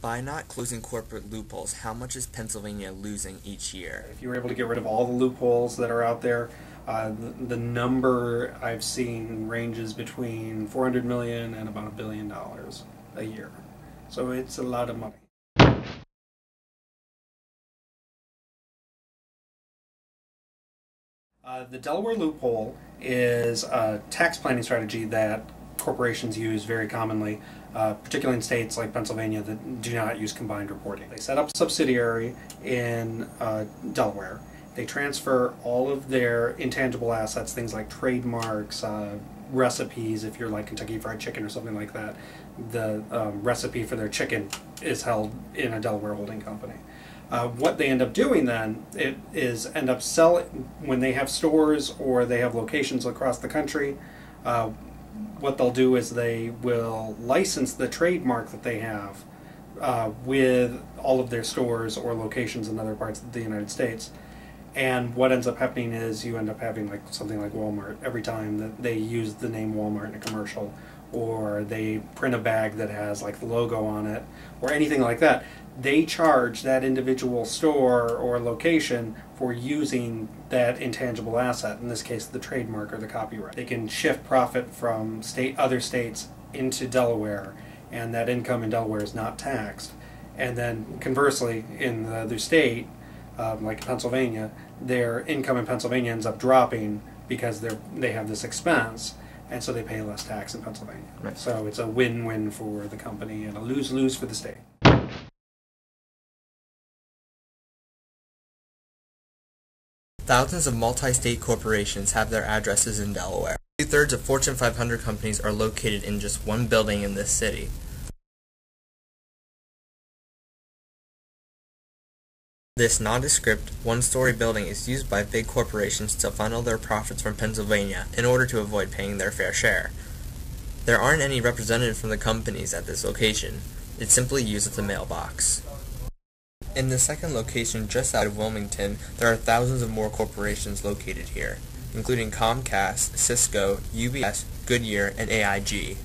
By not closing corporate loopholes, how much is Pennsylvania losing each year? If you were able to get rid of all the loopholes that are out there, the number I've seen ranges between $400 million and about $1 billion a year. So it's a lot of money. The Delaware loophole is a tax planning strategy that corporations use very commonly, particularly in states like Pennsylvania that do not use combined reporting. They set up a subsidiary in Delaware. They transfer all of their intangible assets, things like trademarks, recipes. If you're like Kentucky Fried Chicken or something like that, the recipe for their chicken is held in a Delaware holding company. What they end up doing then is end up selling, when they have stores or they have locations across the country, what they'll do is they will license the trademark that they have with all of their stores or locations in other parts of the United States. And what ends up happening is you end up having like something like Walmart every time that they use the name Walmart in a commercial, or they print a bag that has like the logo on it, or anything like that. They charge that individual store or location for using that intangible asset, in this case the trademark or the copyright. They can shift profit from other states into Delaware, and that income in Delaware is not taxed. And then conversely, in the other state, like Pennsylvania, their income in Pennsylvania ends up dropping because they have this expense, and so they pay less tax in Pennsylvania. Right. So it's a win-win for the company and a lose-lose for the state. Thousands of multi-state corporations have their addresses in Delaware. 2/3 of Fortune 500 companies are located in just one building in this city. This nondescript, one-story building is used by big corporations to funnel their profits from Pennsylvania in order to avoid paying their fair share. There aren't any representatives from the companies at this location. It's simply used as a mailbox. In the second location just out of Wilmington, there are thousands of more corporations located here, including Comcast, Cisco, UBS, Goodyear, and AIG.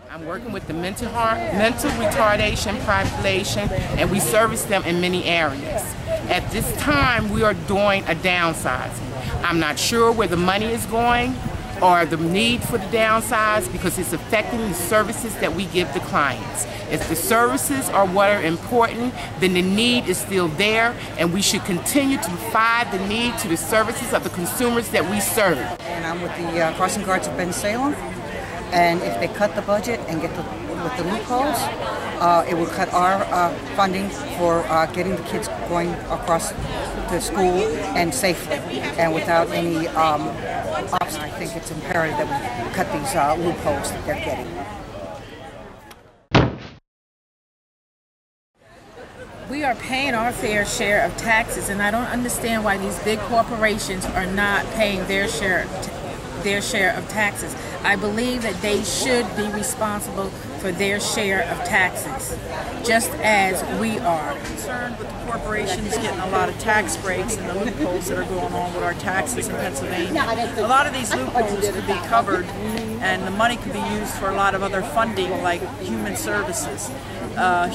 I'm working with the mental retardation population, and we service them in many areas. At this time, we are doing a downsizing. I'm not sure where the money is going or the need for the downsize, because it's affecting the services that we give the clients. If the services are what are important, then the need is still there, and we should continue to provide the need to the services of the consumers that we serve. And I'm with the Crossing Guards of Bensalem, and if they cut the budget and get with the loopholes, it will cut our funding for getting the kids going across to school and safely and without any obstacles. I think it's imperative that we cut these loopholes that they're getting. We are paying our fair share of taxes, and I don't understand why these big corporations are not paying their share of taxes. I believe that they should be responsible for their share of taxes, just as we are. I'm concerned with the corporations getting a lot of tax breaks and the loopholes that are going on with our taxes in Pennsylvania. A lot of these loopholes could be covered, and the money could be used for a lot of other funding, like human services.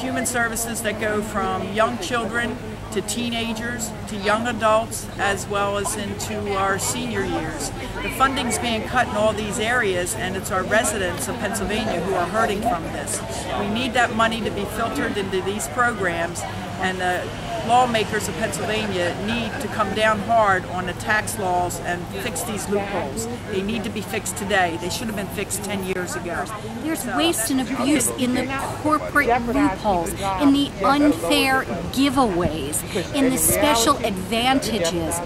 Human services that go from young children to teenagers, to young adults, as well as into our senior years. The funding's being cut in all these areas, and it's our residents of Pennsylvania who are hurting from this. We need that money to be filtered into these programs, and the lawmakers of Pennsylvania need to come down hard on the tax laws and fix these loopholes. They need to be fixed today. They should have been fixed 10 years ago. There's waste and abuse in the corporate loopholes, in the unfair giveaways, in the special advantages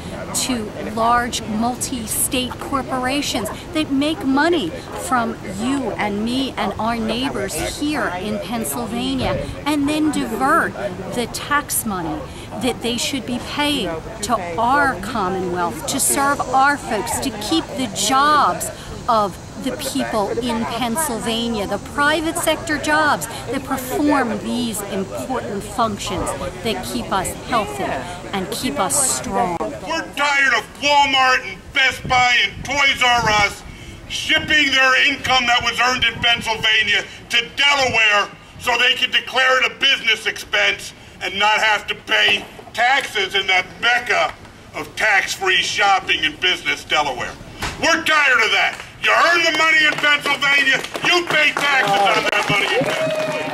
to large multi-state corporations that make money from you and me and our neighbors here in Pennsylvania, and then divert the tax money that they should be paying to our Commonwealth, to serve our folks, to keep the jobs of the people in Pennsylvania, the private sector jobs that perform these important functions that keep us healthy and keep us strong. We're tired of Walmart and Best Buy and Toys R Us shipping their income that was earned in Pennsylvania to Delaware so they could declare it a business expense and not have to pay taxes in that mecca of tax-free shopping and business, Delaware. We're tired of that. You earn the money in Pennsylvania, you pay taxes on that money in Pennsylvania.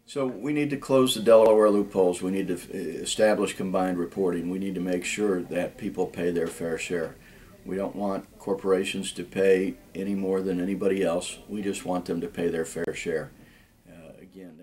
So we need to close the Delaware loopholes. We need to establish combined reporting. We need to make sure that people pay their fair share. We don't want corporations to pay any more than anybody else. We just want them to pay their fair share. Again,